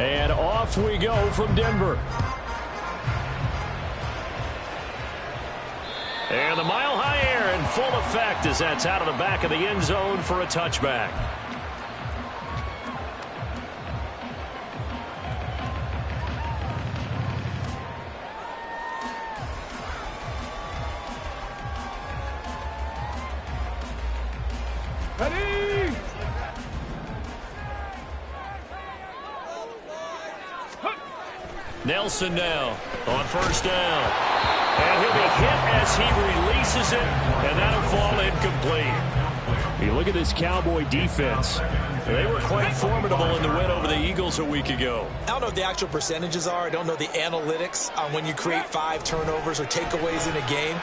And off we go from Denver. And the mile-high air in full effect as that's out of the back of the end zone for a touchback. Ready? Nelson now on first down. And he'll be hit as he releases it, and that'll fall incomplete. You look at this Cowboy defense. They were quite formidable in the win over the Eagles a week ago. I don't know what the actual percentages are. I don't know the analytics on when you create 5 turnovers or takeaways in a game.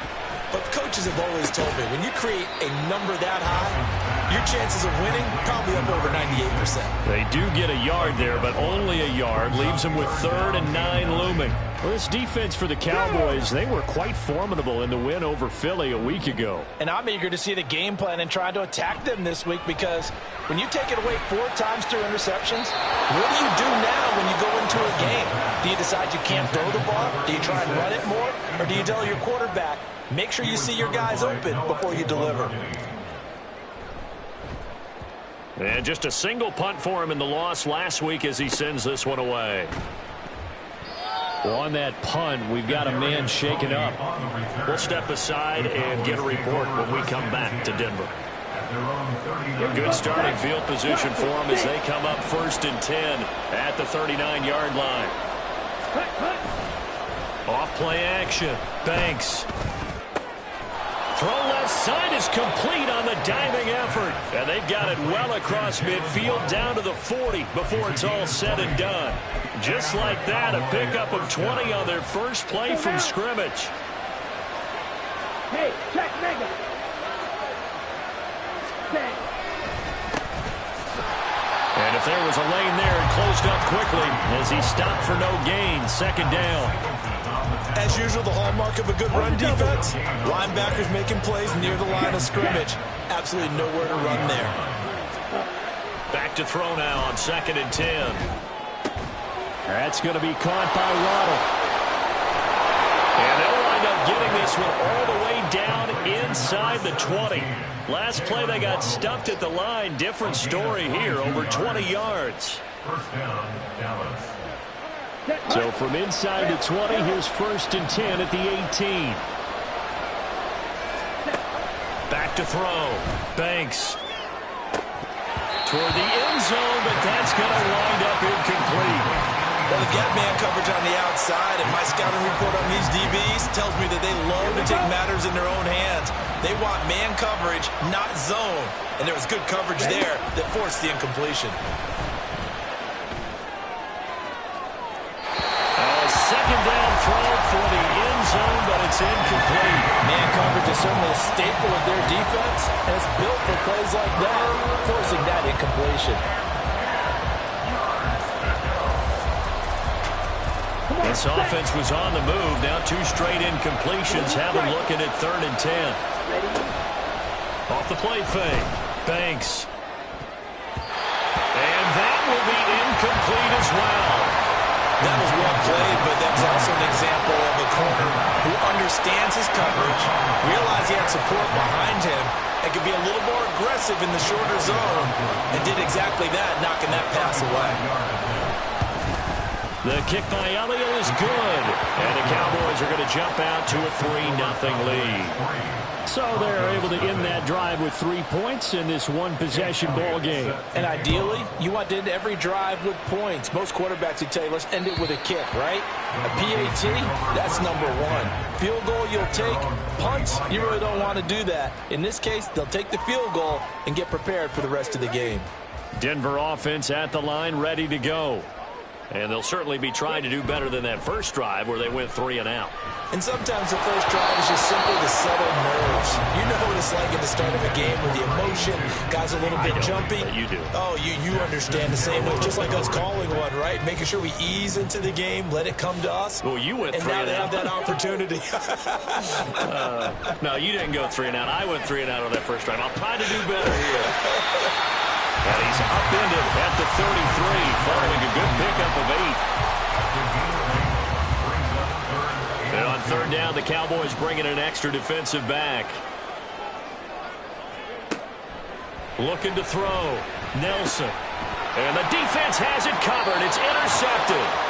But coaches have always told me, when you create a number that high, your chances of winning probably up over 98%. They do get a yard there, but only a yard. Leaves them with 3rd and 9 looming. Well, this defense for the Cowboys, they were quite formidable in the win over Philly a week ago. And I'm eager to see the game plan and try to attack them this week, because when you take it away 4 times through interceptions, what do you do now when you go into a game? Do you decide you can't throw the ball? Do you try and run it more? Or do you tell your quarterback, make sure you see your guys open before you deliver? And just a single punt for him in the loss last week as he sends this one away. Well, on that punt, we've got a man shaken up. We'll step aside and get a report when we come back to Denver. Good starting field position for them as they come up 1st and 10 at the 39-yard line. Off play action. Banks. Throw left side is complete on the diving effort. And they've got it well across midfield down to the 40 before it's all said and done. Just like that, a pickup of 20 on their first play from scrimmage. Hey, check mega. And if there was a lane there, it closed up quickly as he stopped for no gain. 2nd down. As usual, the hallmark of a good run defense, linebackers making plays near the line of scrimmage. Absolutely nowhere to run there. Back to throw now on 2nd and 10. That's going to be caught by Waddle. And they'll wind up getting this one all the way down inside the 20. Last play they got stuffed at the line. Different story here, over 20 yards. First down, Dallas. So from inside the 20, here's 1st and 10 at the 18. Back to throw. Banks. Toward the end zone, but that's going to wind up incomplete. Well, they've got man coverage on the outside, and my scouting report on these DBs tells me that they love to take matters in their own hands. They want man coverage, not zone. And there was good coverage there that forced the incompletion. Second down throw for the end zone, but it's incomplete. Man coverage is certainly a staple of their defense, and it's built for plays like that, forcing that incompletion. This offense was on the move. Now 2 straight incompletions have them looking at 3rd and 10. Off the play fake. Banks. And that will be incomplete as well. That was well played, but that's also an example of a corner who understands his coverage, realized he had support behind him, and could be a little more aggressive in the shorter zone, and did exactly that, knocking that pass away. The kick by Elliott is good, and the Cowboys are going to jump out to a 3-0 lead. So they're able to end that drive with 3 points in this one-possession ball game. And ideally, you want to end every drive with points. Most quarterbacks would tell you, let's end it with a kick, right? A PAT, that's number 1. Field goal you'll take. Punts, you really don't want to do that. In this case, they'll take the field goal and get prepared for the rest of the game. Denver offense at the line, ready to go. And they'll certainly be trying to do better than that first drive where they went 3 and out. And sometimes the first drive is just simply to settle nerves. You know what it's like at the start of a game with the emotion, guys a little bit jumpy. You do. Oh, you understand the same way, just like us calling one, right? Making sure we ease into the game, let it come to us. Well, you went 3 and out. And now they have that opportunity. No, you didn't go 3 and out. I went 3 and out on that first drive. I'll try to do better here. And he's upended at the 33 following a good pickup of now, the Cowboys bringing an extra defensive back. Looking to throw. Nelson. And the defense has it covered. It's intercepted.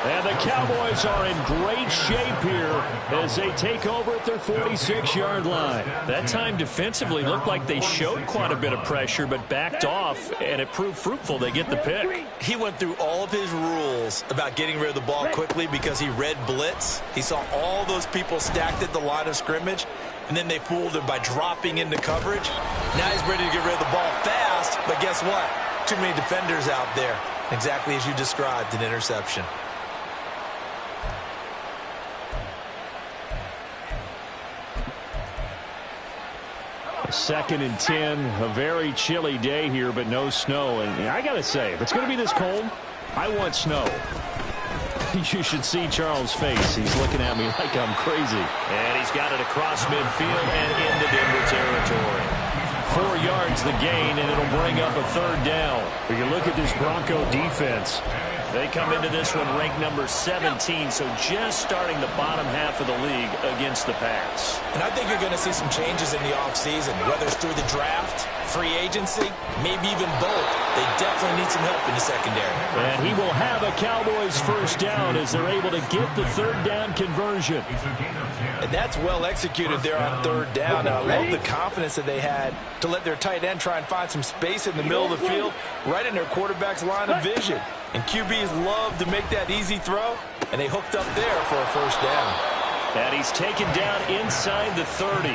And the Cowboys are in great shape here as they take over at their 46-yard line. That time defensively looked like they showed quite a bit of pressure but backed off, and it proved fruitful. They get the pick. He went through all of his rules about getting rid of the ball quickly because he read blitz. He saw all those people stacked at the line of scrimmage, and then they fooled him by dropping into coverage. Now he's ready to get rid of the ball fast, but guess what? Too many defenders out there. Exactly as you described, an interception. Second and 10, a very chilly day here, but no snow. And I got to say, if it's going to be this cold, I want snow. You should see Charles' face. He's looking at me like I'm crazy. And he's got it across midfield and into Denver territory. 4 yards the gain, and it'll bring up a third down. When you look at this Bronco defense, they come into this one ranked number 17, so just starting the bottom half of the league against the pass. And I think you're going to see some changes in the offseason, whether it's through the draft, free agency, maybe even both. They definitely need some help in the secondary. And he will have a Cowboys first down as they're able to get the third down conversion. And that's well executed there on third down. And I love the confidence that they had to let their tight end try and find some space in the middle of the field, right in their quarterback's line of vision. And QBs love to make that easy throw, and they hooked up there for a first down. And he's taken down inside the 30.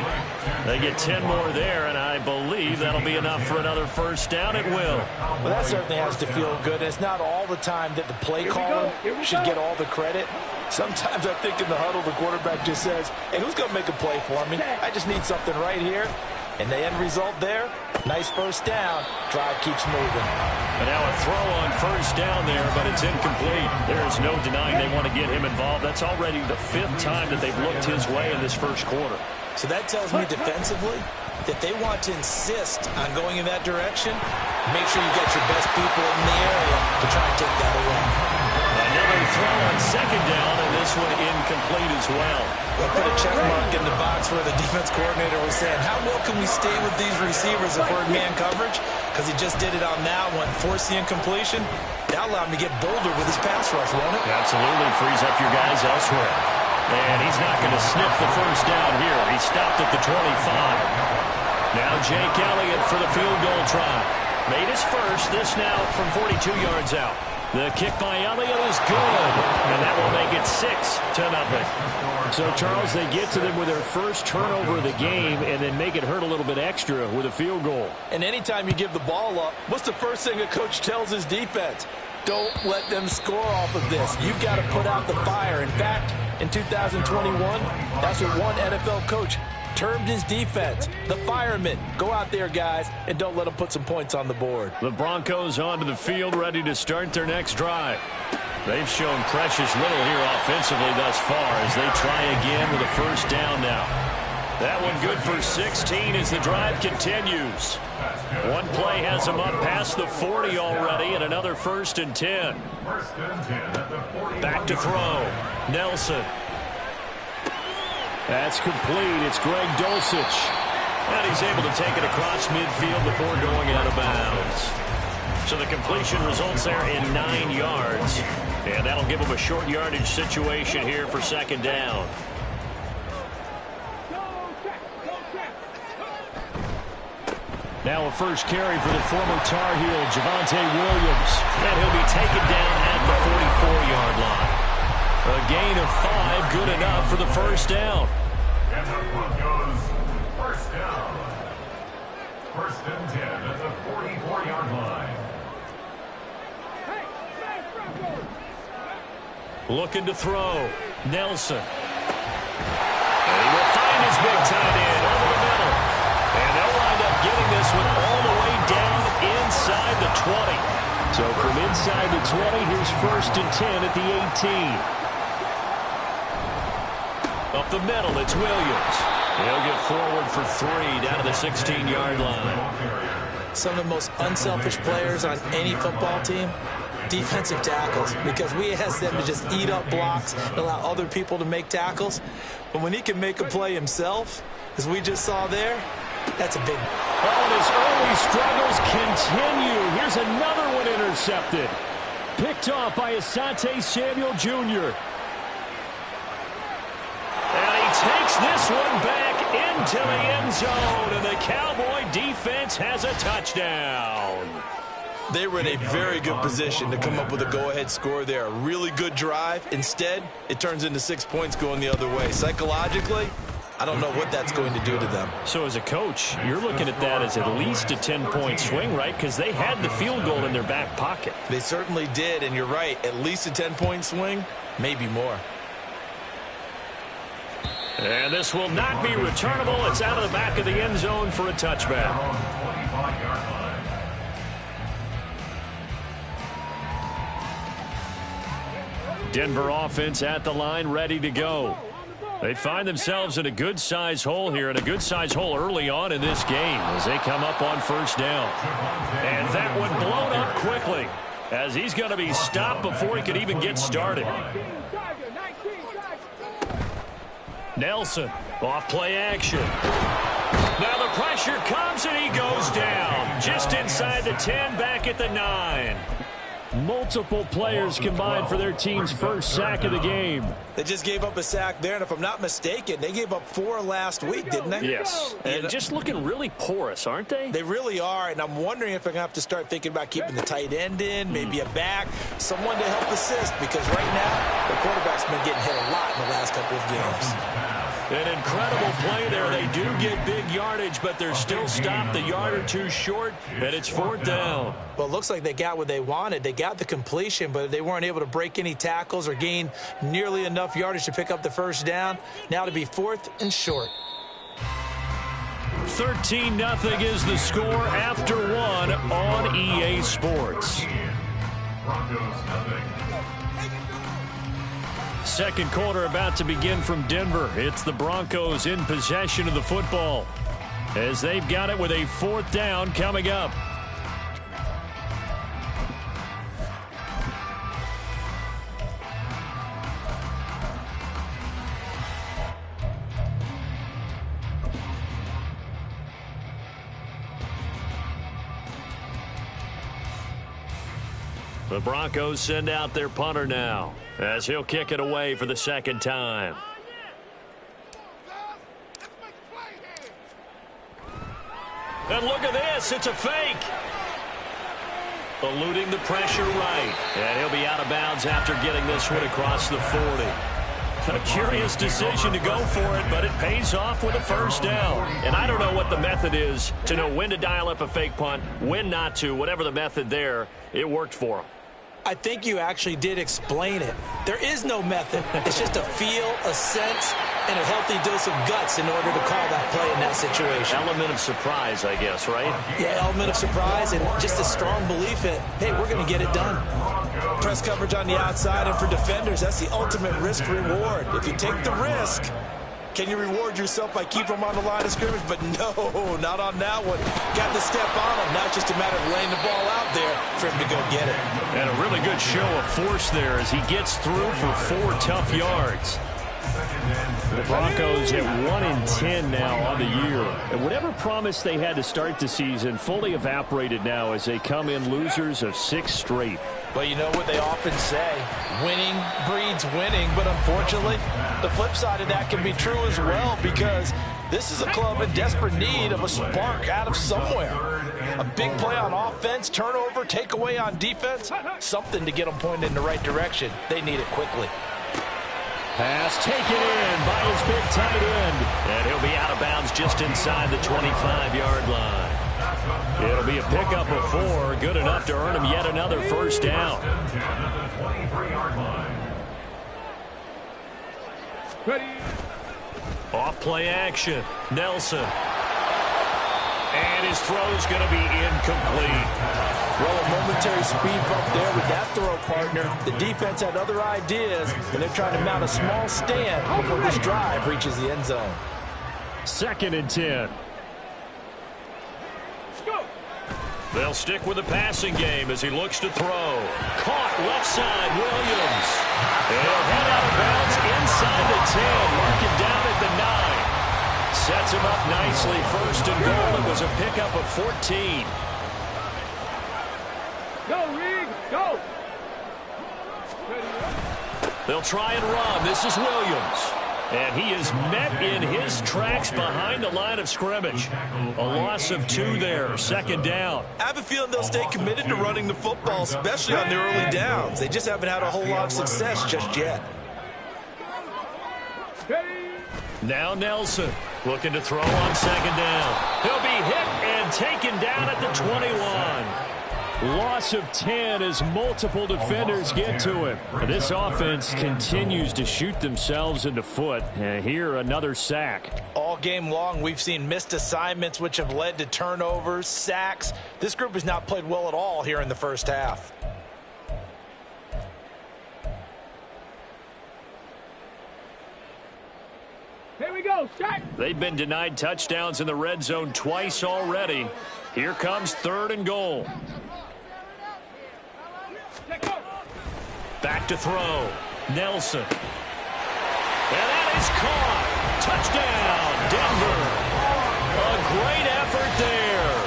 They get 10 more there, and I believe that'll be enough for another first down. It will. Well, that certainly has to feel good. It's not all the time that the play caller should get all the credit. Sometimes I think in the huddle, the quarterback just says, hey, who's going to make a play for me? I just need something right here. And the end result there, nice first down. Drive keeps moving. And now a throw on first down there, but it's incomplete. There is no denying they want to get him involved. That's already the 5th time that they've looked his way in this first quarter. So that tells me defensively that they want to insist on going in that direction. Make sure you get your best people in the area to try and take that away. Another throw on second down, and this one incomplete as well. We'll put a check mark in the box where the defense coordinator was saying, how well can we stay with these receivers if we're in man coverage? Because he just did it on that one, forced the incompletion. That allowed him to get bolder with his pass rush, won't it? Absolutely, frees up your guys elsewhere. And he's not going to sniff the first down here. He stopped at the 25. Now Jake Elliott for the field goal try. Made his first, this now from 42 yards out. The kick by Elliott is good, and that will make it 6-0. So, Charles, they get to them with their first turnover of the game and then make it hurt a little bit extra with a field goal. And anytime you give the ball up, what's the first thing a coach tells his defense? Don't let them score off of this. You've got to put out the fire. In fact, in 2021, that's what one NFL coach termed his defense, the firemen. Go out there, guys, and don't let them put some points on the board. The Broncos onto the field, ready to start their next drive. They've shown precious little here offensively thus far as they try again with a first down now. That one good for 16 as the drive continues. One play has them up past the 40 already, and another 1st and 10. Back to throw. Nelson. That's complete. It's Greg Dulcich. And he's able to take it across midfield before going out of bounds. So the completion results there in 9 yards. And that'll give him a short yardage situation here for second down. Now a first carry for the former Tar Heel, Javonte Williams. And he'll be taken down at the 44-yard line. A gain of 5, good enough for the first down. And the Broncos first down. 1st and 10 at the 44-yard line. Looking to throw. Nelson. And he will find his big tight end over the middle. And they'll wind up getting this one all the way down inside the 20. So from inside the 20, here's 1st and 10 at the 18. Up the middle, it's Williams. He'll get forward for 3 down to the 16-yard line. Some of the most unselfish players on any football team defensive tackles, because we ask them to just eat up blocks and allow other people to make tackles. But when he can make a play himself, as we just saw there, that's a big... Oh, and his early struggles continue. Here's another one intercepted. Picked off by Asante Samuel Jr. And he takes this one back into the end zone, and the Cowboy defense has a touchdown. They were in a very good position to come up with a go-ahead score there. A really good drive. Instead, it turns into 6 points going the other way. Psychologically, I don't know what that's going to do to them. So as a coach, you're looking at that as at least a 10-point swing, right? Because they had the field goal in their back pocket. They certainly did, and you're right. At least a 10-point swing, maybe more. And this will not be returnable. It's out of the back of the end zone for a touchback. Denver offense at the line, ready to go. They find themselves in a good-sized hole here, and a good-sized hole early on in this game as they come up on first down. And that one blown up quickly as he's going to be stopped before he could even get started. Nelson, off play action. Now the pressure comes and he goes down. Just inside the 10, back at the 9. Multiple players combined for their team's first sack of the game. They just gave up a sack there, and if I'm not mistaken, they gave up 4 last week, didn't they? Yes, and just looking really porous, aren't they? They really are, and I'm wondering if they're going to have to start thinking about keeping the tight end in, maybe a back, someone to help assist, because right now, the quarterback's been getting hit a lot in the last couple of games. An incredible play there. They do get big yardage, but they're still stopped a yard or two short, and it's 4th down. Well, it looks like they got what they wanted. They got the completion, but they weren't able to break any tackles or gain nearly enough yardage to pick up the first down. Now to be 4th and short. 13-0 is the score after 1 on EA Sports. Second quarter about to begin from Denver. It's the Broncos in possession of the football as they've got it with a 4th down coming up. The Broncos send out their punter now as he'll kick it away for the second time. And look at this. It's a fake. Eluding the pressure right. And he'll be out of bounds after getting this one across the 40. A curious decision to go for it, but it pays off with a first down. And I don't know what the method is to know when to dial up a fake punt, when not to. Whatever the method there, it worked for him. I think you actually did explain it. There is no method. It's just a feel, a sense, and a healthy dose of guts in order to call that play in that situation. Element of surprise, I guess, right? Yeah, element of surprise and just a strong belief in, hey, we're going to get it done. Press coverage on the outside, and for defenders, that's the ultimate risk-reward. If you take the risk, can you reward yourself by keeping them on the line of scrimmage? But no, not on that one. Got to step on them. Now it's just a matter of laying the ball out there for him to go get it. And a really good show of force there as he gets through for 4 tough yards. The Broncos at 1-10 now on the year. And whatever promise they had to start the season fully evaporated now as they come in losers of 6 straight. Well, you know what they often say, winning breeds winning, but unfortunately, the flip side of that can be true as well, because this is a club in desperate need of a spark out of somewhere. A big play on offense, turnover, takeaway on defense, something to get them pointed in the right direction. They need it quickly. Pass taken in by his big tight end. And he'll be out of bounds just inside the 25-yard line. It'll be a pickup of 4, good enough to earn him yet another first down. Off play action. Nelson. And his throw's going to be incomplete. Well, a momentary speed bump there with that throw, partner. The defense had other ideas, and they're trying to mount a small stand before this drive reaches the end zone. 2nd and 10. They'll stick with the passing game as he looks to throw. Caught left side, Williams. He'll head out of bounds inside the 10. Mark it down at the 9. Sets him up nicely. First and goal. It was a pickup of 14. Go, Reed, go. They'll try and run. This is Williams. And he is met in his tracks behind the line of scrimmage. A loss of 2 there. Second down. I have a feeling they'll stay committed to running the football, especially on the early downs. They just haven't had a whole lot of success just yet. Now Nelson looking to throw on second down. He'll be hit and taken down at the 21. Loss of 10 as multiple defenders get to him. This offense continues to shoot themselves in the foot. And here, another sack. All game long, we've seen missed assignments, which have led to turnovers, sacks. This group has not played well at all here in the first half. Here we go, set. They've been denied touchdowns in the red zone twice already. Here comes third and goal. Back to throw. Nelson. And that is caught. Touchdown, Denver. A great effort there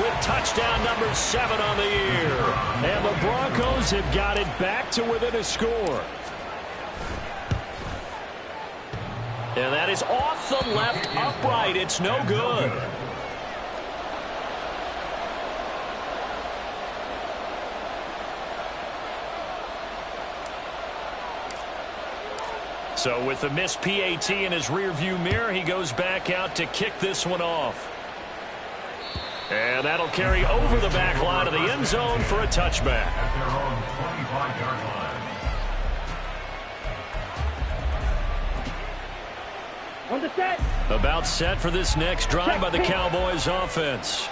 with touchdown number 7 on the year. And the Broncos have got it back to within a score. And that is off the left upright. It's no good. So with the missed PAT in his rearview mirror, he goes back out to kick this one off. And that'll carry over the back line of the end zone for a touchback. At their own 25-yard line. On the set. About set for this next drive by the Cowboys offense.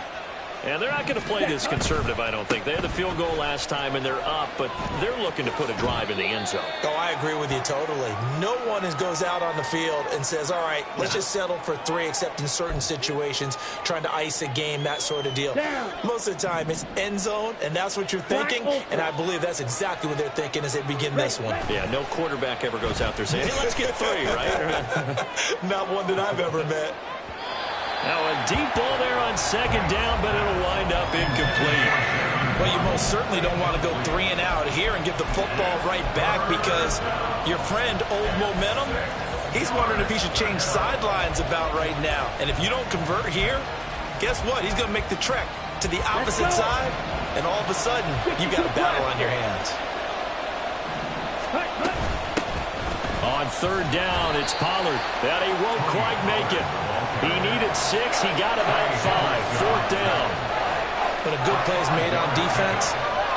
And they're not going to play this conservative, I don't think. They had the field goal last time, and they're up, but they're looking to put a drive in the end zone. Oh, I agree with you totally. No one goes out on the field and says, all right, let's just settle for 3, except in certain situations, trying to ice a game, that sort of deal. Most of the time, it's end zone, and that's what you're thinking, and I believe that's exactly what they're thinking as they begin this one. Yeah, no quarterback ever goes out there saying, hey, let's get 3, right? Not one that I've ever met. Now a deep ball there on second down, but it'll wind up incomplete. Well, you most certainly don't want to go 3 and out here and give the football right back because your friend, Old Momentum, he's wondering if he should change sidelines about right now. And if you don't convert here, guess what? He's going to make the trek to the opposite side, and all of a sudden, you've got a battle on your hands. On third down, it's Pollard. That he won't quite make it. He needed 6. He got about 5. Fourth down. When a good play is made on defense,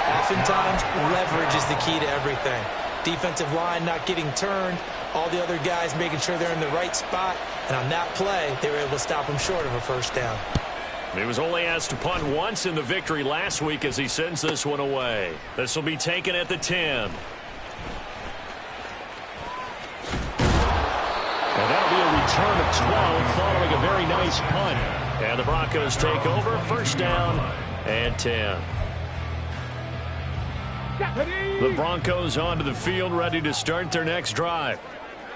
oftentimes leverage is the key to everything. Defensive line not getting turned, all the other guys making sure they're in the right spot, and on that play, they were able to stop him short of a first down. He was only asked to punt once in the victory last week as he sends this one away. This will be taken at the 10. And that'll be a return of 12 following a very nice punt. And the Broncos take over. First down and 10. The Broncos onto the field ready to start their next drive.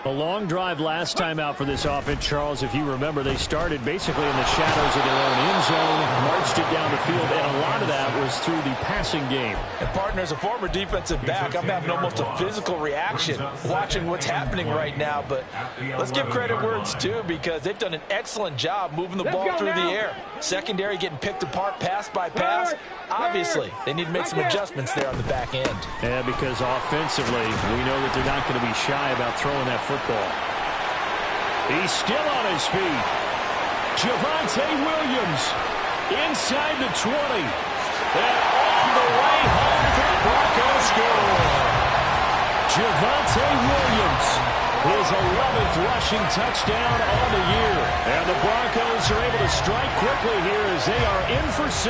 A long drive last time out for this offense, Charles. If you remember, they started basically in the shadows of their own end zone, marched it down the field, and a lot of that was through the passing game. And partner, as a former defensive back, I'm having almost a physical reaction watching what's happening right now. But let's give credit where it's due because they've done an excellent job moving the ball through the air. Secondary getting picked apart pass by pass. Obviously, they need to make some adjustments there on the back end. Yeah, because offensively, we know that they're not going to be shy about throwing that football. He's still on his feet. Javonte Williams inside the 20. And all the way home for the Broncos score. Javonte Williams, his 11th rushing touchdown on the year. And the Broncos are able to strike quickly here as they are in for 6.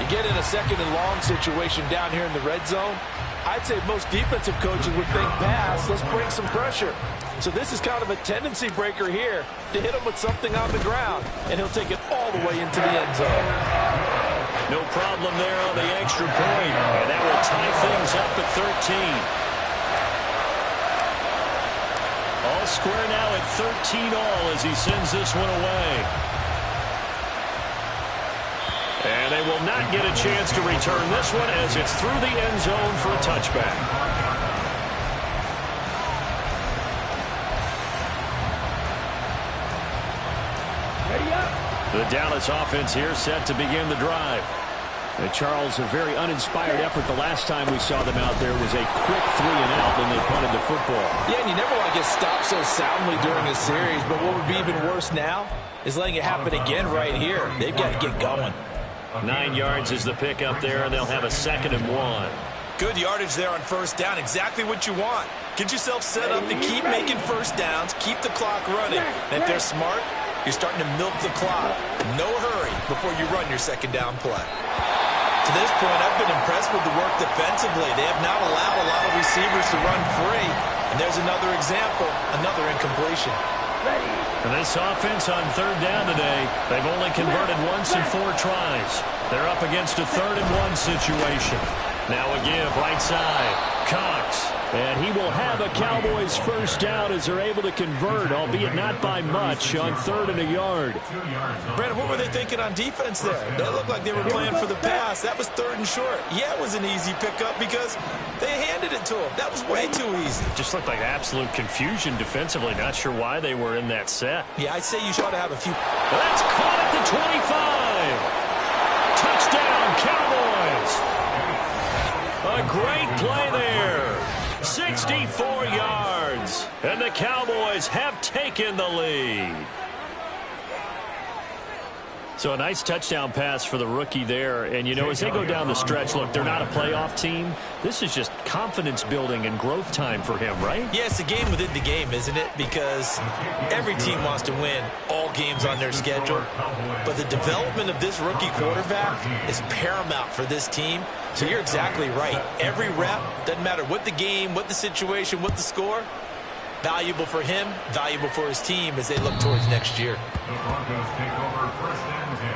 You get in a second and long situation down here in the red zone, I'd say most defensive coaches would think pass, let's bring some pressure. So this is kind of a tendency breaker here to hit him with something on the ground, and he'll take it all the way into the end zone. No problem there on the extra point. And that will tie things up at 13. All square now at 13 all as he sends this one away. And they will not get a chance to return this one as it's through the end zone for a touchback. The Dallas offense here set to begin the drive. Charles, a very uninspired effort the last time we saw them out there was a quick 3-and-out when they punted the football. Yeah, and you never want to get stopped so soundly during a series, but what would be even worse now is letting it happen again right here. They've got to get going. 9 yards is the pick up there, and they'll have a 2nd and 1. Good yardage there on first down. Exactly what you want. Get yourself set up to keep making first downs, keep the clock running. And if they're smart, you're starting to milk the clock. No hurry before you run your second down play. To this point, I've been impressed with the work defensively. They have not allowed a lot of receivers to run free. And there's another example, another incompletion. And this offense on 3rd down today, they've only converted once in 4 tries. They're up against a 3rd and 1 situation. Now a give right side. Cox. And he will have a Cowboys first down as they're able to convert, albeit not by much, on 3rd and a yard. Brandon, what were they thinking on defense there? They looked like they were playing for the pass. That was 3rd and short. Yeah, it was an easy pickup because they handed it to him. That was way too easy. Just looked like absolute confusion defensively. Not sure why they were in that set. Yeah, I'd say you should have a few. That's caught at the 25. Touchdown, Cowboys. A great play there. 64 yards. And the Cowboys have taken the lead. So a nice touchdown pass for the rookie there. And, you know, as they go down the stretch, look, they're not a playoff team. This is just confidence building and growth time for him, right? Yeah, it's a game within the game, isn't it? Because every team wants to win all games on their schedule. But the development of this rookie quarterback is paramount for this team. So you're exactly right. Every rep, doesn't matter what the game, what the situation, what the score, valuable for him, valuable for his team as they look towards next year. The Broncos take over 1st and 10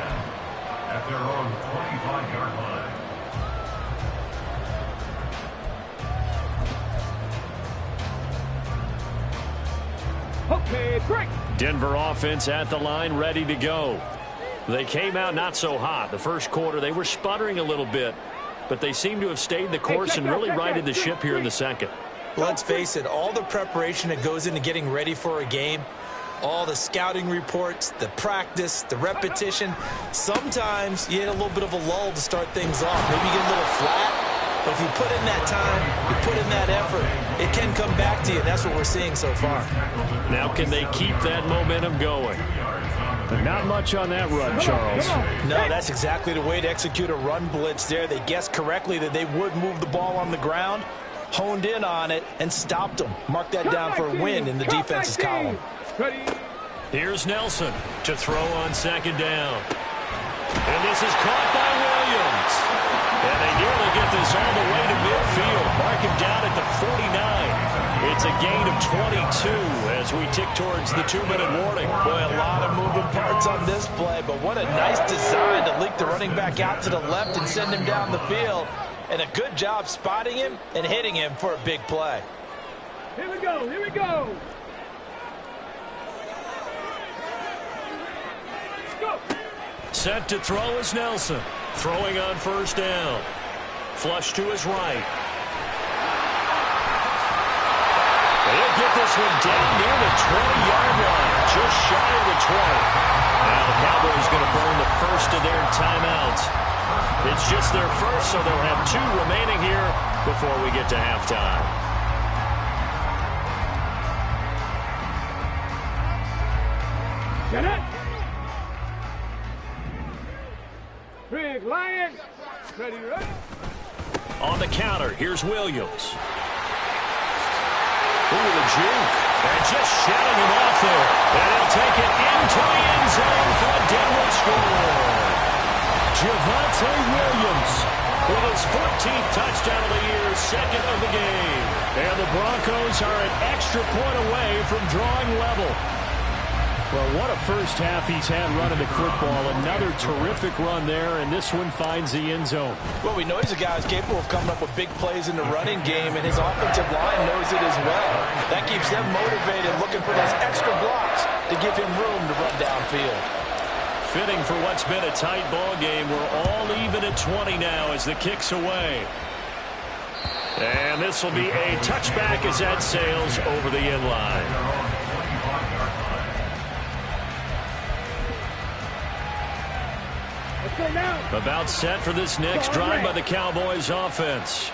at their own 25-yard line. Okay, break. Denver offense at the line, ready to go. They came out not so hot. The first quarter, they were sputtering a little bit, but they seem to have stayed the course and really righted the ship here in the second. Let's face it, all the preparation that goes into getting ready for a game, all the scouting reports, the practice, the repetition, sometimes you hit a little bit of a lull to start things off. Maybe you get a little flat, but if you put in that time, you put in that effort, it can come back to you. That's what we're seeing so far. Now can they keep that momentum going? But not much on that run, Charles. No, that's exactly the way to execute a run blitz there. They guessed correctly that they would move the ball on the ground, honed in on it, and stopped them. Mark that down for a win in the defense's column. Here's Nelson to throw on 2nd down. And this is caught by Williams. And they nearly get this all the way to midfield. Mark him down at the 49. It's a gain of 22 as we tick towards the 2-minute warning. Boy, a lot of moving parts on this play, but what a nice design to leak the running back out to the left and send him down the field. And a good job spotting him and hitting him for a big play. Here we go, here we go. Let's go. Set to throw is Nelson. Throwing on 1st down. Flush to his right. They'll get this one down near the 20-yard line. Just shy of the 20. Now the Cowboys going to burn the first of their timeouts. It's just their first, so they'll have 2 remaining here before we get to halftime. Get it. Big Lion. Ready, ready. On the counter, here's Williams. Ooh, the juke. And just shutting him off there. And he'll take it into the end zone for a Denver score. Javonte Williams with his 14th touchdown of the year, 2nd of the game. And the Broncos are an extra point away from drawing level. Well, what a first half he's had running the football. Another terrific run there, and this one finds the end zone. Well, we know he's a guy who's capable of coming up with big plays in the running game, and his offensive line knows it as well. That keeps them motivated, looking for those extra blocks to give him room to run downfield. Fitting for what's been a tight ball game. We're all even at 20 now as the kick's away. And this will be a touchback as that sails over the end line. About set for this next drive by the Cowboys offense.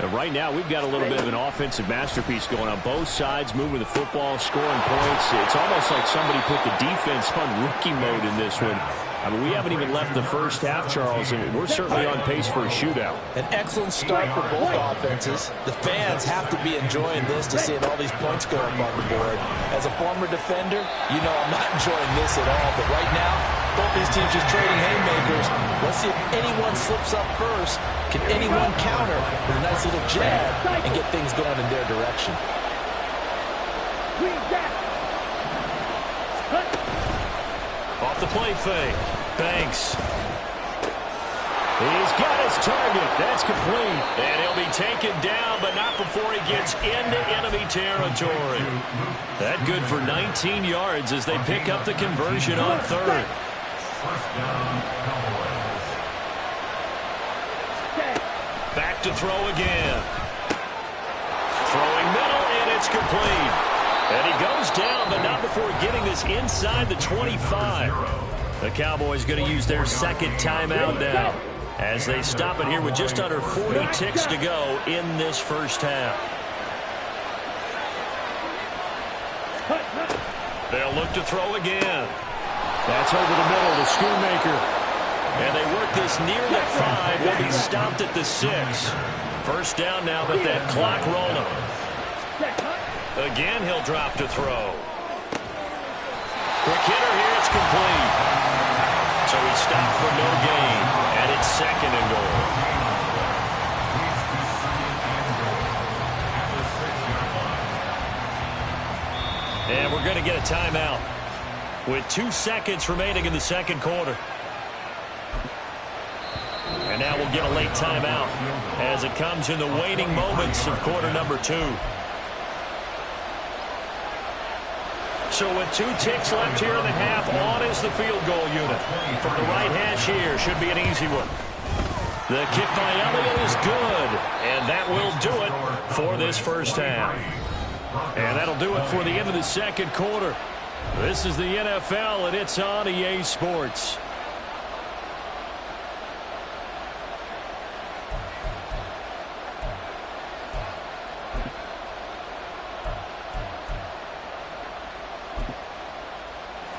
And right now, we've got a little bit of an offensive masterpiece going on both sides, moving the football, scoring points. It's almost like somebody put the defense on rookie mode in this one. I mean, we haven't even left the first half, Charles, and we're certainly on pace for a shootout. An excellent start for both offenses. The fans have to be enjoying this to seeing all these points go up on the board. As a former defender, you know I'm not enjoying this at all. But right now, both these teams just trading haymakers. Let's see if anyone slips up first. Can anyone counter with a nice little jab and get things going in their direction? Off the play fake. Banks. He's got his target. That's complete. And he'll be taken down, but not before he gets into enemy territory. That good for 19 yards as they pick up the conversion on third. Back to throw again. Throwing middle, and it's complete. And he goes down, but not before getting this inside the 25. The Cowboys going to use their second timeout now as they stop it here with just under 40 ticks to go in this first half. They'll look to throw again. That's over the middle to Schoonmaker. And they work this near the 5. They'll be stopped at the 6. First down now, but that clock rolling. Again, he'll drop to throw. Quick hitter here, it's complete. So he stopped for no gain, and it's second and goal. And we're going to get a timeout with 2 seconds remaining in the second quarter. And now we'll get a late timeout as it comes in the waning moments of quarter number 2. So with 2 ticks left here in the half, on is the field goal unit. From the right hash here, should be an easy one. The kick by Elliott is good, and that will do it for this first half. And that'll do it for the end of the second quarter. This is the NFL, and it's on EA Sports.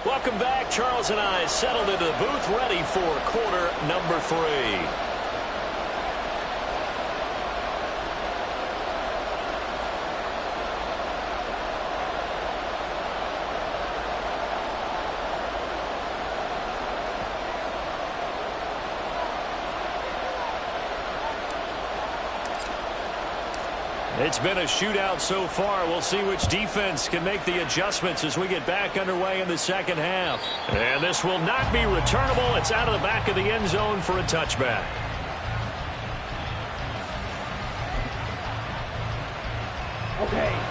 Welcome back. Charles and I settled into the booth, ready for quarter number 3. It's been a shootout so far. We'll see which defense can make the adjustments as we get back underway in the second half. And this will not be returnable. It's out of the back of the end zone for a touchback.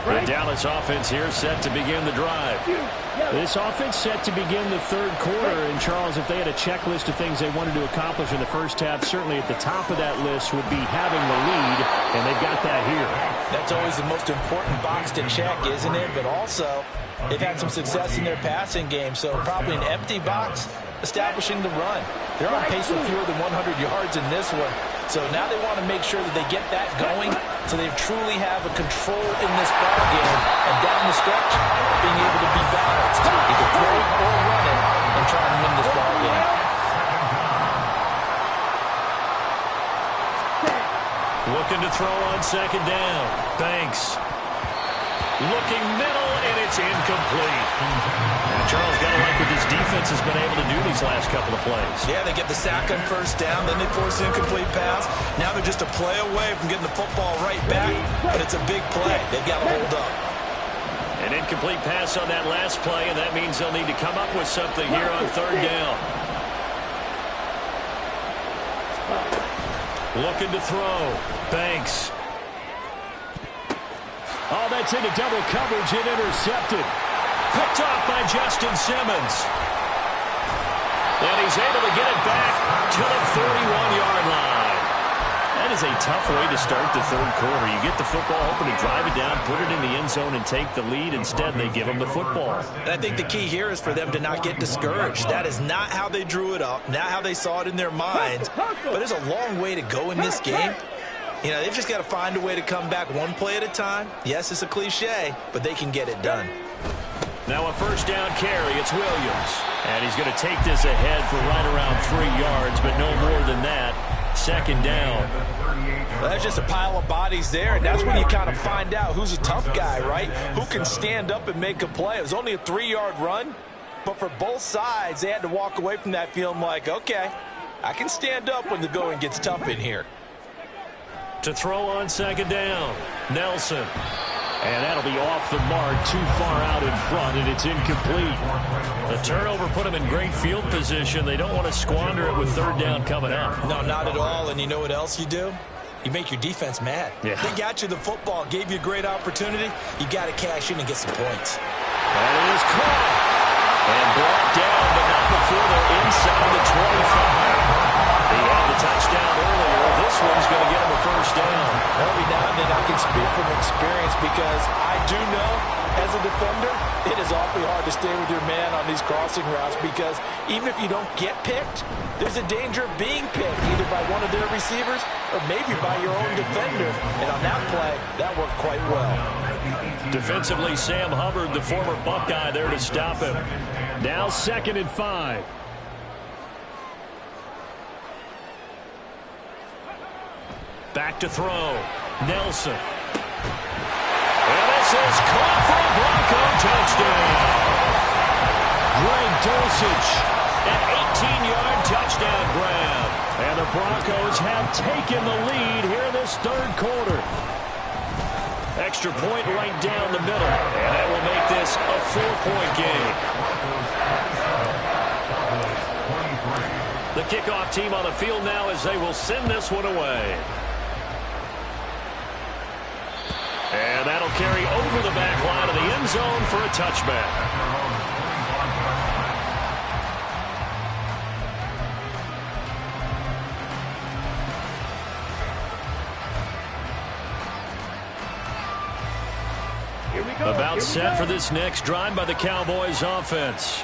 The Dallas offense here set to begin the drive. This offense set to begin the third quarter. And, Charles, if they had a checklist of things they wanted to accomplish in the first half, certainly at the top of that list would be having the lead, and they've got that here. That's always the most important box to check, isn't it? But also, they've had some success in their passing game, so probably an empty box establishing the run. They're on pace for fewer than 100 yards in this one. So now they want to make sure that they get that going so they truly have a control in this ball game. And down the stretch, being able to be balanced, either throwing or running, and trying to win this ball game. Looking to throw on second down. Banks. Looking middle, and it's incomplete. And Charles, got to like what this defense has been able to do these last couple of plays. Yeah, they get the sack on first down, then they force an incomplete pass. Now they're just a play away from getting the football right back, but it's a big play. They've got to hold up. An incomplete pass on that last play, and that means they'll need to come up with something here on third down. Looking to throw. Banks. Oh, that's into double coverage and intercepted. Picked off by Justin Simmons. And he's able to get it back to the 31-yard line. That is a tough way to start the third quarter. You get the football, hoping to drive it down, put it in the end zone, and take the lead. Instead, they give them the football. And I think the key here is for them to not get discouraged. That is not how they drew it up, not how they saw it in their minds. But there's a long way to go in this game. You know, they've just got to find a way to come back one play at a time. Yes, it's a cliche, but they can get it done. Now a first down carry. It's Williams. And he's going to take this ahead for right around 3 yards, but no more than that. Second down. Well, that's just a pile of bodies there, and that's when you kind of find out who's a tough guy, right? Who can stand up and make a play. It was only a 3-yard run, but for both sides, they had to walk away from that feeling like, okay, I can stand up when the going gets tough in here. To throw on second down, Nelson. And that'll be off the mark, too far out in front, and it's incomplete. The turnover put them in great field position. They don't want to squander it with third down coming up. No, not at all. And you know what else you do? You make your defense mad. Yeah. They got you the football, gave you a great opportunity. You got to cash in and get some points. That is caught. And brought down, but not before they're inside the 25. He had the touchdown earlier. This one's going to get him a first down. Every now and then I can speak from experience because I do know as a defender it is awfully hard to stay with your man on these crossing routes because even if you don't get picked, there's a danger of being picked either by one of their receivers or maybe by your own defender. And on that play, that worked quite well. Defensively, Sam Hubbard, the former Buckeye, there to stop him. Now 2nd and 5. Back to throw. Nelson. And this is caught for a Bronco touchdown. Greg Dulcich, an 18-yard touchdown grab. And the Broncos have taken the lead here in this third quarter. Extra point right down the middle. And that will make this a 4-point game. The kickoff team on the field now as they will send this one away. And that'll carry over the back line of the end zone for a touchback. About set for this next drive by the Cowboys offense.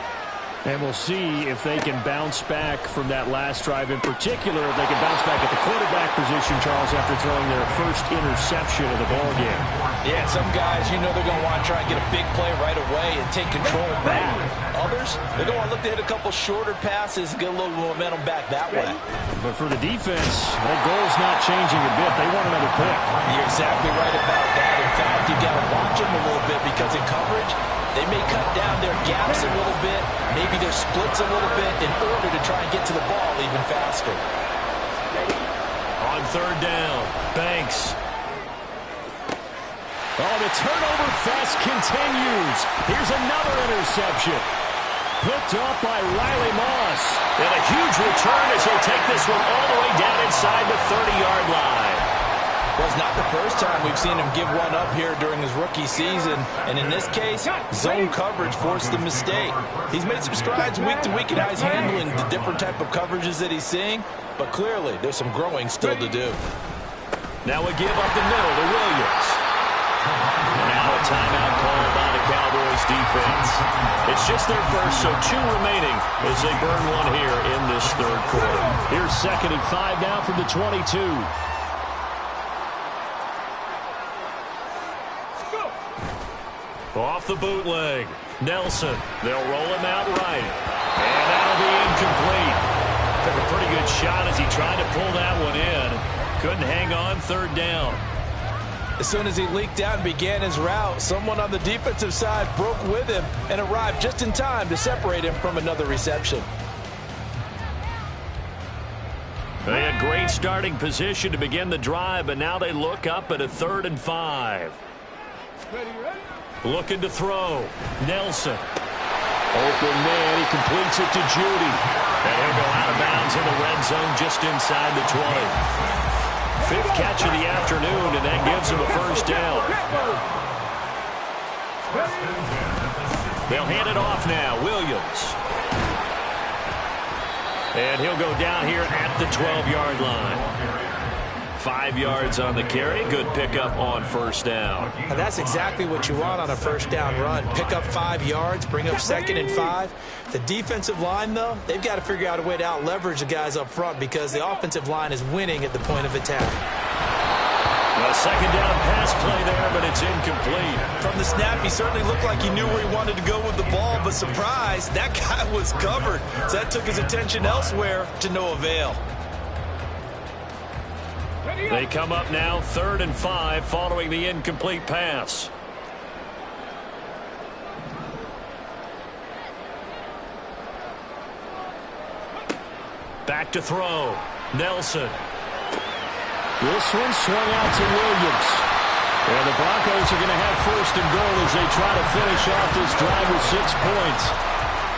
And we'll see if they can bounce back from that last drive in particular. If they can bounce back at the quarterback position, Charles, after throwing their first interception of the ballgame. Yeah, some guys, you know they're going to want to try and get a big play right away and take control back. Others, they're going to look to hit a couple shorter passes and get a little momentum back that way. But for the defense, that goal's not changing a bit. They want another pick. You're exactly right about that. In fact, you've got to watch them a little bit because in coverage, they may cut down their gaps a little bit, maybe their splits a little bit in order to try and get to the ball even faster. On third down, Banks. Oh, the turnover fest continues. Here's another interception. Picked off by Riley Moss. And a huge return as he'll take this one all the way down inside the 30-yard line. Well, it's not the first time we've seen him give one up here during his rookie season. And in this case, zone coverage forced the mistake. He's made some strides week to week in how he's handling the different type of coverages that he's seeing. But clearly, there's some growing still to do. Now a give up the middle to Williams. And now a timeout called by the Cowboys defense. It's just their first, so 2 remaining as they burn one here in this third quarter. Here's 2nd and 5 now from the 22. Off the bootleg. Nelson. They'll roll him out right. And that'll be incomplete. Took a pretty good shot as he tried to pull that one in. Couldn't hang on third down. As soon as he leaked out and began his route, someone on the defensive side broke with him and arrived just in time to separate him from another reception. They had great starting position to begin the drive, but now they look up at a 3rd and 5. Ready, ready? Looking to throw. Nelson. Open man. He completes it to Judy. And he'll go out of bounds in the red zone just inside the 20. Fifth catch of the afternoon, and that gives him a first down. They'll hand it off now. Williams. And he'll go down here at the 12-yard line. 5 yards on the carry. Good pickup on first down. Now that's exactly what you want on a first down run. Pick up 5 yards, bring up 2nd and 5. The defensive line, though, they've got to figure out a way to out-leverage the guys up front because the offensive line is winning at the point of attack. A second down pass play there, but it's incomplete. From the snap, he certainly looked like he knew where he wanted to go with the ball, but surprise, that guy was covered. So that took his attention elsewhere to no avail. They come up now 3rd and 5 following the incomplete pass. Back to throw. Nelson. This one swung out to Williams. And the Broncos are going to have 1st and goal as they try to finish off this drive with 6 points.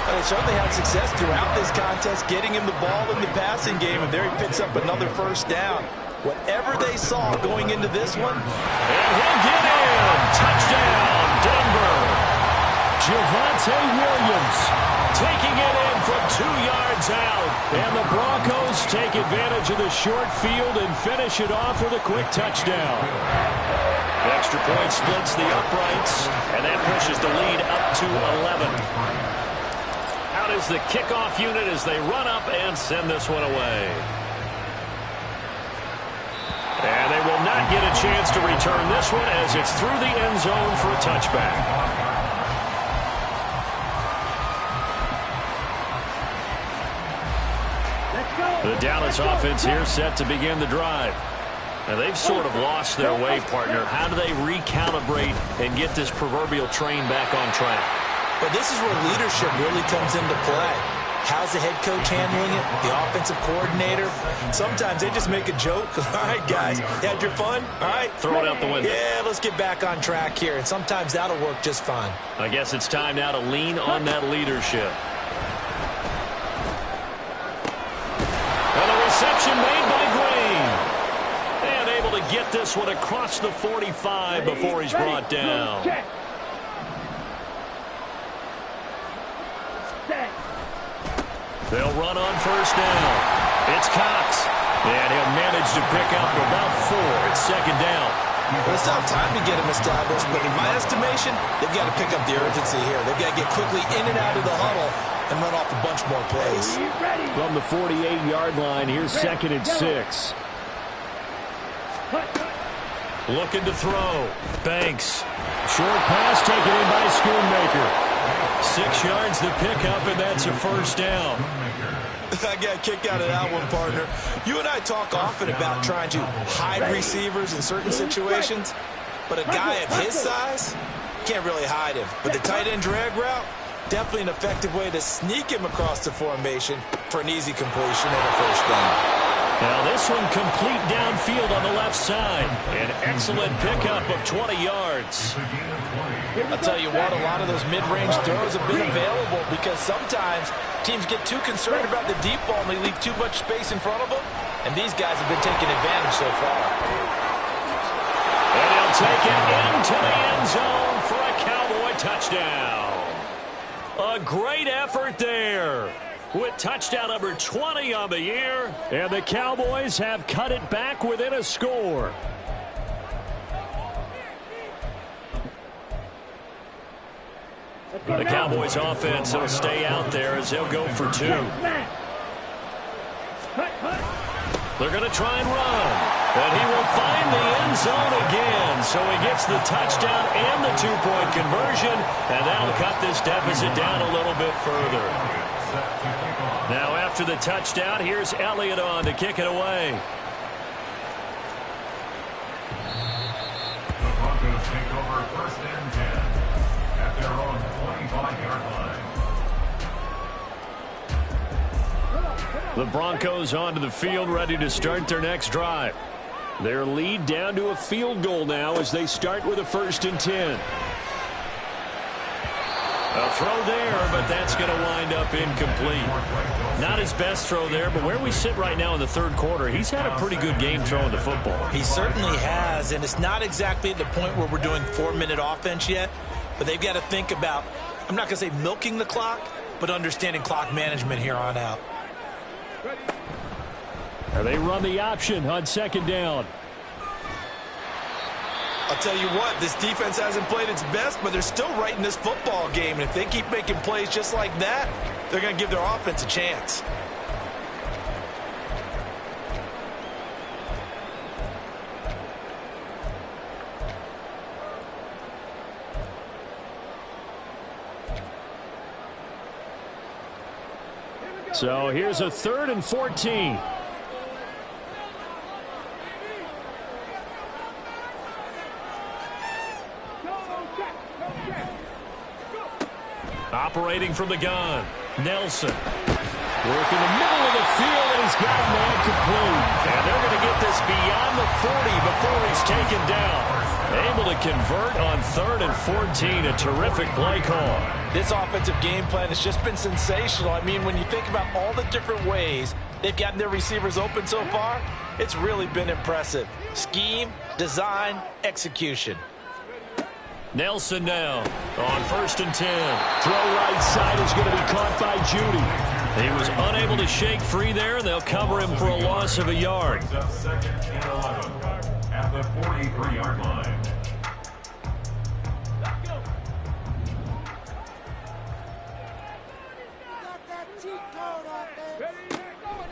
They certainly had success throughout this contest, getting him the ball in the passing game, and there he picks up another first down. Whatever they saw going into this one. And he'll get in. Touchdown, Denver. Javonte Williams taking it in from 2 yards out. And the Broncos take advantage of the short field and finish it off with a quick touchdown. The extra point splits the uprights, and that pushes the lead up to 11. Out is the kickoff unit as they run up and send this one away. And they will not get a chance to return this one as it's through the end zone for a touchback. The Dallas offense here set to begin the drive. Now they've sort of lost their way, partner. How do they recalibrate and get this proverbial train back on track? Well, this is where leadership really comes into play. How's the head coach handling it? The offensive coordinator? Sometimes they just make a joke. All right, guys, you had your fun? All right. Throw it out the window. Yeah, let's get back on track here. And sometimes that'll work just fine. I guess it's time now to lean on that leadership. And a reception made by Green. And able to get this one across the 45 before he's brought down. They'll run on first down. It's Cox. And he'll manage to pick up about 4. It's 2nd down. Well, it's not time to get him established, but in my estimation, they've got to pick up the urgency here. They've got to get quickly in and out of the huddle and run off a bunch more plays. From the 48-yard line, here's 2nd and 6. Looking to throw. Banks. Short pass taken in by Schoonmaker. 6 yards to pick up, and that's a first down. I got a kick out of that one, partner. You and I talk often about trying to hide receivers in certain situations, but a guy of his size can't really hide him. But the tight end drag route, definitely an effective way to sneak him across the formation for an easy completion and a first down. Now this one complete downfield on the left side. An excellent pickup of 20 yards. I'll tell you what, a lot of those mid-range throws have been available because sometimes teams get too concerned about the deep ball and they leave too much space in front of them. And these guys have been taking advantage so far. And he'll take it into the end zone for a Cowboy touchdown. A great effort there. With touchdown number 20 on the year. And the Cowboys have cut it back within a score. The Cowboys offense will stay out there as they'll go for 2. They're going to try and run. And he will find the end zone again. So he gets the touchdown and the 2-point conversion. And that'll cut this deficit down a little bit further. Now after the touchdown, here's Elliott on to kick it away. The Broncos take over 1st and 10 at their own 25-yard line. The Broncos onto the field, ready to start their next drive. Their lead down to a field goal now as they start with a 1st and 10. A throw there, but that's going to wind up incomplete. Not his best throw there, but where we sit right now in the third quarter, he's had a pretty good game throwing the football. He certainly has, and it's not exactly at the point where we're doing 4-minute offense yet, but they've got to think about, I'm not going to say milking the clock, but understanding clock management here on out. They run the option on second down. I'll tell you what, this defense hasn't played its best, but they're still right in this football game. And if they keep making plays just like that, they're going to give their offense a chance. So here's a 3rd and 14. Operating from the gun, Nelson. Working the middle of the field, and he's got a man complete. And they're going to get this beyond the 40 before he's taken down. Able to convert on 3rd and 14. A terrific play call. This offensive game plan has just been sensational. I mean, when you think about all the different ways they've gotten their receivers open so far, it's really been impressive. Scheme, design, execution. Nelson now on 1st and 10. Throw right side is going to be caught by Judy. He was unable to shake free there, and they'll cover him for a loss of a yard. Second and 11 at the 43-yard line.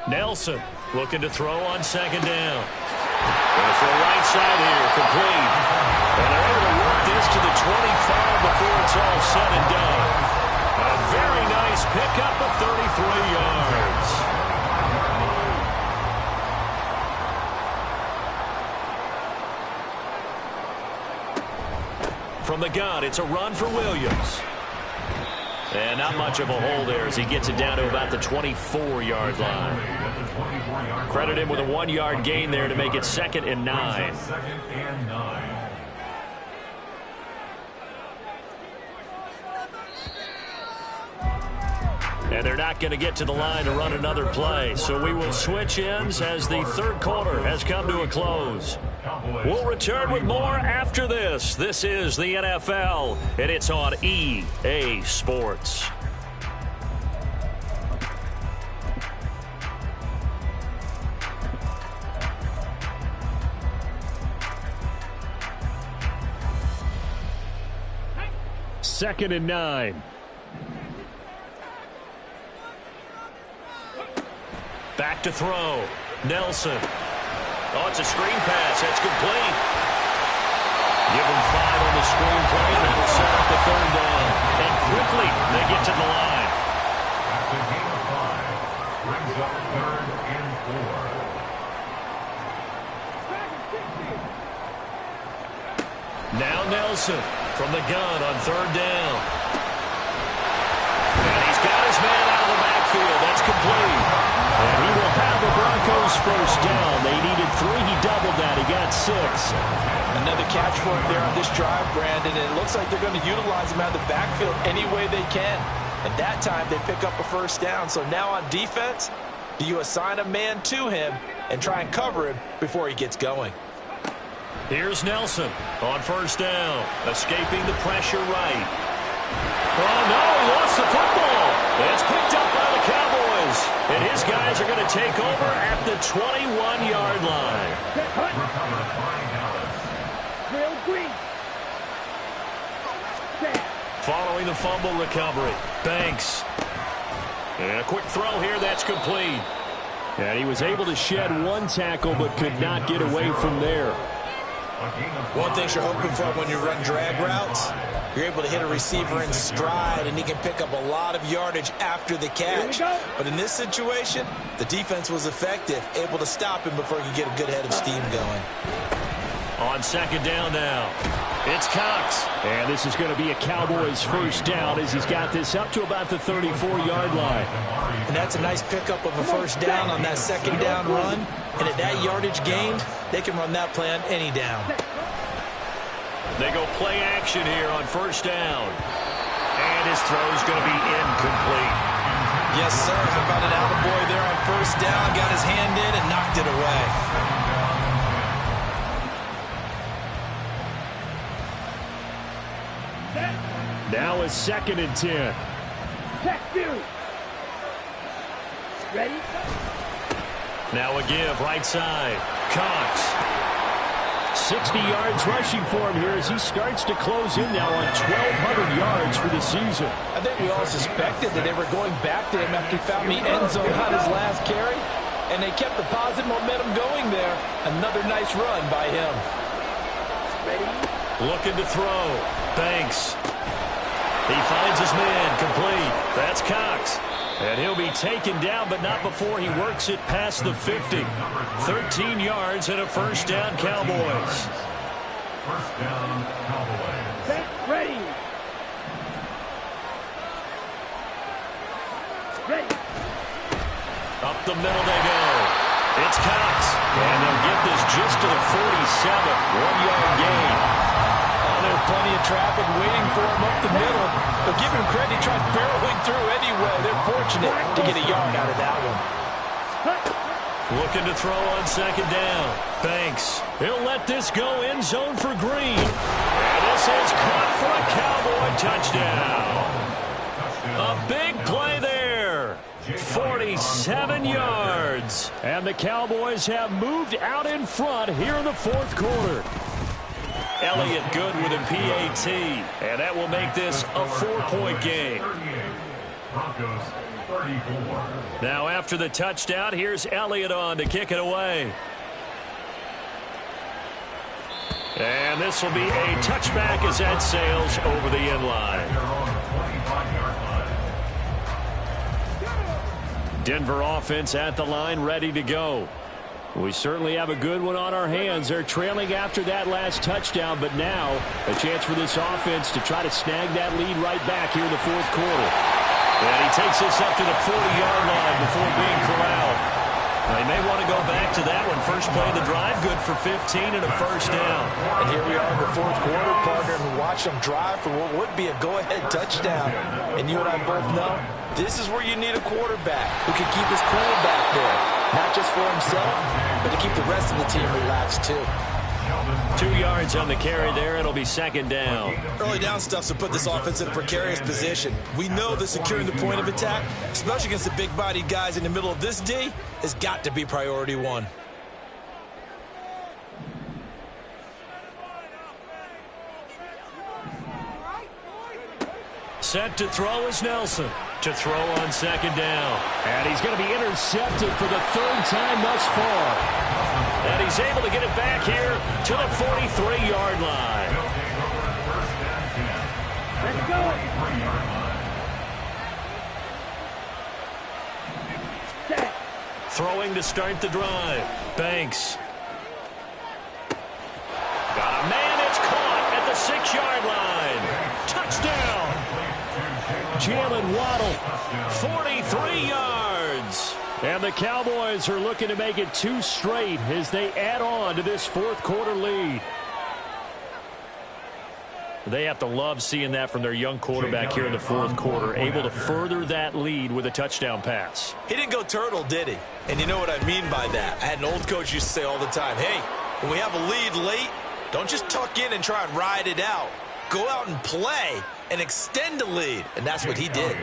Nelson looking to throw on 2nd down. And for the right side here, complete. And they're able to work this to the 25 before it's all said and done. A very nice pickup of 33 yards. From the gun, it's a run for Williams. And not much of a hole there as he gets it down to about the 24-yard line. Credit him with a 1-yard gain there to make it 2nd and 9. And they're not going to get to the line to run another play. So we will switch ends as the third quarter has come to a close. We'll return with more after this. This is the NFL, and it's on EA Sports. Second and 9. Back to throw. Nelson. Oh, it's a screen pass. That's complete. Give them 5 on the screen play, and that'll set up the 3rd down. And quickly, they get to the line. That's a gain of 5. Brings up 3rd and 4. Now Nelson from the gun on 3rd down. And he's got his man out of the backfield. That's complete. And he will have the Broncos 1st down. They needed 3. He doubled that. He got 6. Another catch for him there on this drive, Brandon. And it looks like they're going to utilize him out of the backfield any way they can. And that time they pick up a 1st down. So now on defense, do you assign a man to him and try and cover him before he gets going? Here's Nelson on 1st down. Escaping the pressure right. Oh, no, he lost the football. It's picked up by the Cowboys. And his guys are going to take over at the 21-yard line. Following the fumble recovery, Banks. And a quick throw here, that's complete. And he was able to shed 1 tackle but could not get away from there. One thing you're hoping for when you run drag routes, you're able to hit a receiver in stride, and he can pick up a lot of yardage after the catch. But in this situation, the defense was effective, able to stop him before he could get a good head of steam going. On 2nd down now, it's Cox. And this is going to be a Cowboys 1st down as he's got this up to about the 34-yard line. And that's a nice pickup of a 1st down on that 2nd down run. And at that yardage gained, they can run that play on any down. They go play action here on 1st down. And his throw's going to be incomplete. Yes, sir. How about an attaboy there on first down? Got his hand in and knocked it away. Now a 2nd and 10. Check you. Ready? Now a give right side. Cox. 60 yards rushing for him here as he starts to close in now on 1,200 yards for the season. I think we all suspected that they were going back to him after he found the end zone on his last carry, and they kept the positive momentum going there. Another nice run by him. Ready? Looking to throw. Banks. He finds his man. Complete. That's Cox. And he'll be taken down, but not before he works it past the 50. 13 yards and a first down, Cowboys. First down, Cowboys. Set. Ready. Ready. Up the middle they go. It's Cox. And they'll get this just to the 47. 1-yard gain. There's plenty of traffic waiting for him up the middle. But give him credit, he tried barreling through anyway. They're fortunate to get a yard out of that one. Looking to throw on 2nd down. Banks. He'll let this go end zone for Green. And this is caught for a Cowboy touchdown. A big play there. 47 yards. And the Cowboys have moved out in front here in the 4th quarter. Elliott good with a PAT, and that will make this a 4-point game. Broncos 34. Now after the touchdown, here's Elliott on to kick it away. And this will be a touchback as that sails over the end line. Denver offense at the line, ready to go. We certainly have a good one on our hands. They're trailing after that last touchdown, but now a chance for this offense to try to snag that lead right back here in the 4th quarter. And he takes this up to the 40-yard line before being corralled. They may want to go back to that one. First play of the drive, good for 15 and a first down. And here we are in the 4th quarter, partner, and watch them drive for what would be a go-ahead touchdown. And you and I both know this is where you need a quarterback who can keep his cool back there. Not just for himself, but to keep the rest of the team relaxed, too. 2 yards on the carry there. It'll be 2nd down. Early down stuff to put this offense in a precarious position. We know that securing the point of attack, especially against the big-bodied guys in the middle of this D, has got to be priority one. Set to throw is Nelson. To throw on 2nd down. And he's going to be intercepted for the 3rd time thus far. And he's able to get it back here to the 43-yard line. Let's go. Set. Throwing to start the drive. Banks. Got a man. It's caught at the 6-yard line. Touchdown. Jalen Waddle, 43 yards. And the Cowboys are looking to make it 2 straight as they add on to this 4th quarter lead. They have to love seeing that from their young quarterback here in the 4th quarter, able to further that lead with a touchdown pass. He didn't go turtle, did he? And you know what I mean by that. I had an old coach used to say all the time, hey, when we have a lead late, don't just tuck in and try and ride it out. Go out and play and extend the lead. And that's what he did.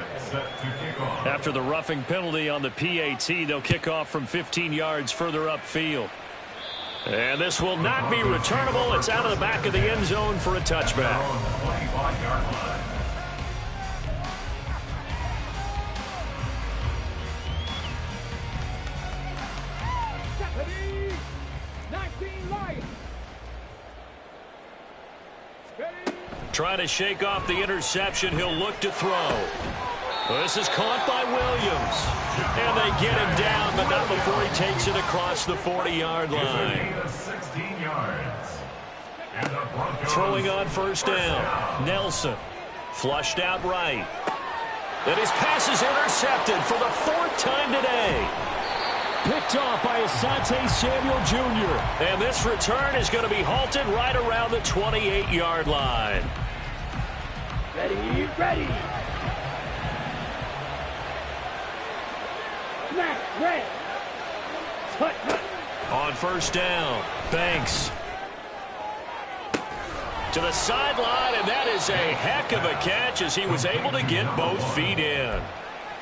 After the roughing penalty on the PAT, they'll kick off from 15 yards further upfield. And this will not be returnable. It's out of the back of the end zone for a touchback. Ready. 19 Lions. Ready. Trying to shake off the interception. He'll look to throw. This is caught by Williams. And they get him down, but not before he takes it across the 40-yard line. 16 yards. And the Broncos Throwing on first down. Nelson. Flushed out right. And his pass is intercepted for the 4th time today. Picked off by Asante Samuel Jr. And this return is going to be halted right around the 28-yard line. Ready, ready. Smash, red. Hut, hut. On first down, Banks. To the sideline, and that is a heck of a catch as he was able to get both feet in.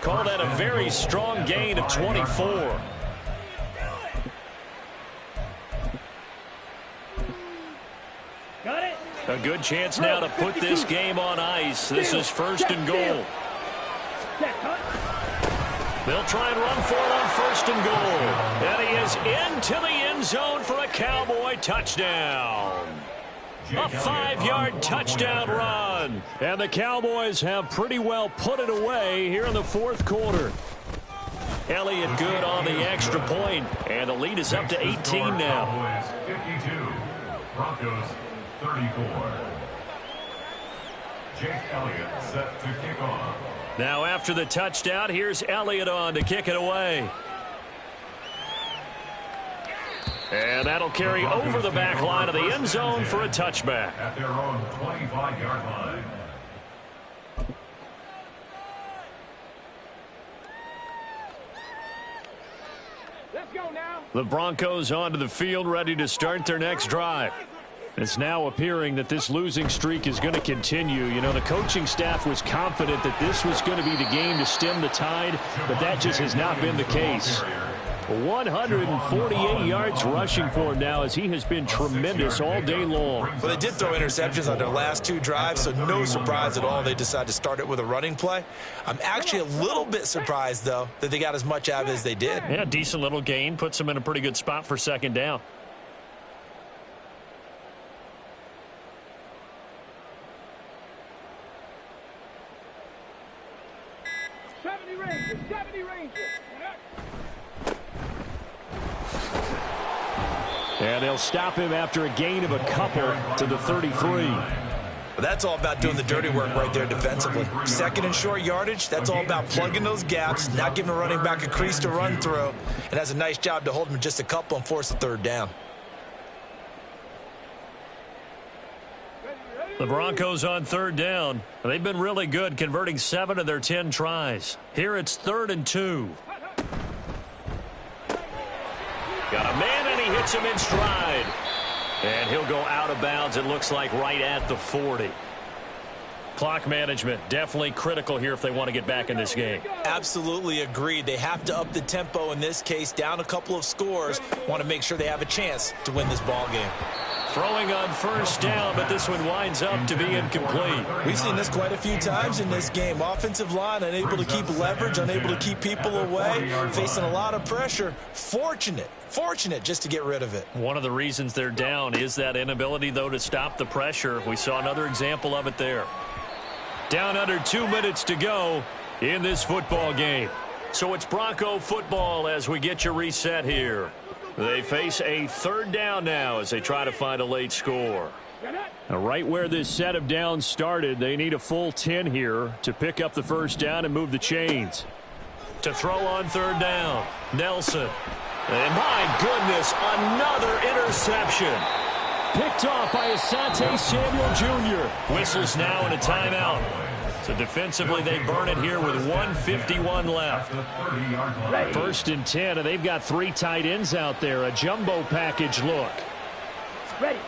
Call that a very strong gain of 24. Got it. A good chance now to put this game on ice. This is first and goal. Set, hut. They'll try and run for it on first and goal. And he is into the end zone for a Cowboy touchdown. A 5-yard touchdown run. And the Cowboys have pretty well put it away here in the fourth quarter. Elliott good on the extra point, and the lead is up to 18 now. Cowboys 52, Broncos 34. Jake Elliott set to kick off. Now after the touchdown, here's Elliott on to kick it away. And that'll carry over the back line of the end zone for a touchback. At their own 25-yard line. Let's go now. The Broncos onto the field, ready to start their next drive. It's now appearing that this losing streak is going to continue. You know, the coaching staff was confident that this was going to be the game to stem the tide, but that just has not been the case. 148 yards rushing for him now as he has been tremendous all day long. Well, they did throw interceptions on their last two drives, so no surprise at all they decided to start it with a running play. I'm actually a little bit surprised, though, that they got as much out of it as they did. Yeah, decent little gain. Puts them in a pretty good spot for second down. And they'll stop him after a gain of a couple to the 33. But that's all about doing the dirty work right there defensively. Second and short yardage, that's all about plugging those gaps, not giving a running back a crease to run through, and has a nice job to hold him just a couple and force a third down. The Broncos on third down. They've been really good, converting 7 of their 10 tries. Here it's 3rd and 2. Got a man, and he hits him in stride. And he'll go out of bounds, it looks like, right at the 40. Clock management, definitely critical here if they want to get back in this game. Absolutely agreed. They have to up the tempo in this case, down a couple of scores. Want to make sure they have a chance to win this ball game. Throwing on first down, but this one winds up to be incomplete. We've seen this quite a few times in this game. Offensive line unable to keep leverage, unable to keep people away, facing a lot of pressure. Fortunate just to get rid of it. One of the reasons they're down is that inability, though, to stop the pressure. We saw another example of it there. Down under 2 minutes to go in this football game. So it's Bronco football as we get you reset here. They face a third down now as they try to find a late score. Now, right where this set of downs started, they need a full 10 here to pick up the first down and move the chains. To throw on third down, Nelson. And my goodness, another interception. Picked off by Asante Samuel Jr. Whistles now in a timeout. So defensively, they burn it here with 1:51 left. 1st and 10, and they've got 3 tight ends out there. A jumbo package look. Ready.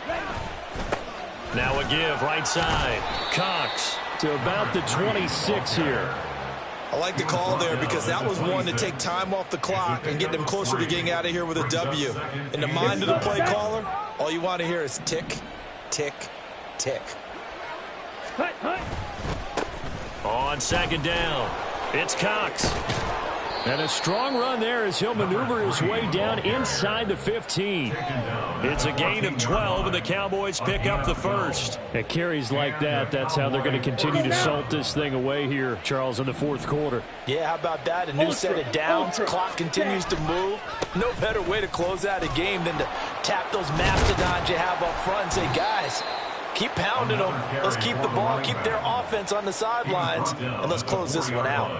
Now a give, right side. Cox to about the 26 here. I like the call there because that was one to take time off the clock and get them closer to getting out of here with a W. In the mind of the play caller, all you want to hear is tick, tick, tick. Hut. On second down, it's Cox. And a strong run there as he'll maneuver his way down inside the 15. It's a gain of 12, and the Cowboys pick up the first. At carries like that, that's how they're going to continue to salt this thing away here, Charles, in the fourth quarter. Yeah, how about that? A new set of downs. Clock continues to move. No better way to close out a game than to tap those mastodons you have up front and say, guys, keep pounding them. Let's keep the ball, keep their offense on the sidelines, and let's close this one out.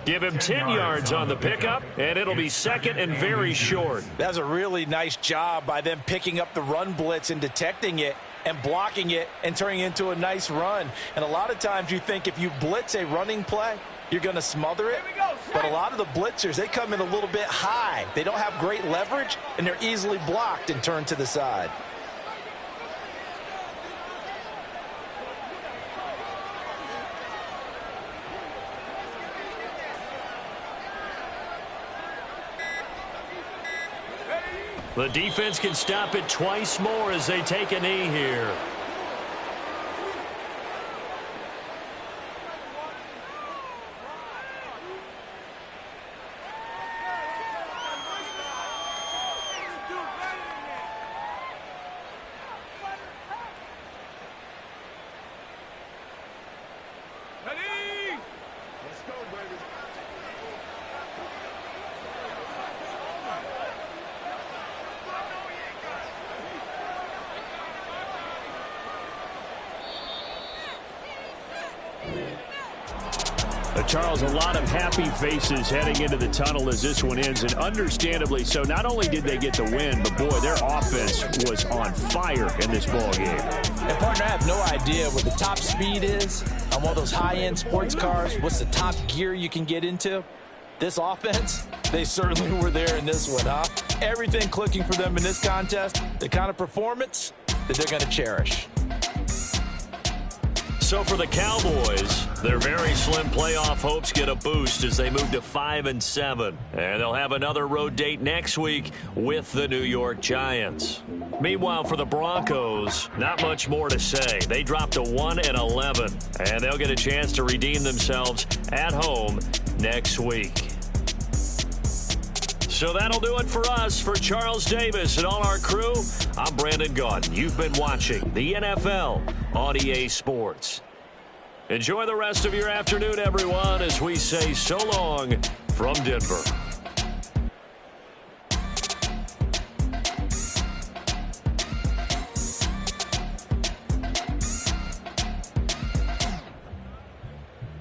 Give him 10 yards on the pickup, and it'll be second and very short. That's a really nice job by them picking up the run blitz and detecting it. and blocking it and turning it into a nice run. And a lot of times you think if you blitz a running play, you're going to smother it. But a lot of the blitzers, they come in a little bit high. They don't have great leverage, and they're easily blocked and turned to the side. The defense can stop it twice more as they take a knee here. Charles, a lot of happy faces heading into the tunnel as this one ends, and understandably so. Not only did they get the win, but, boy, their offense was on fire in this ball game. And, partner, I have no idea what the top speed is on one of those high-end sports cars. What's the top gear you can get into? This offense, they certainly were there in this one, huh? Everything clicking for them in this contest, the kind of performance that they're going to cherish. So for the Cowboys, their very slim playoff hopes get a boost as they move to 5-7. And they'll have another road date next week with the New York Giants. Meanwhile, for the Broncos, not much more to say. They dropped to 1-11, and they'll get a chance to redeem themselves at home next week. So that'll do it for us. For Charles Davis and all our crew, I'm Brandon Gaudin. You've been watching the NFL on EA Sports. Enjoy the rest of your afternoon, everyone, as we say so long from Denver.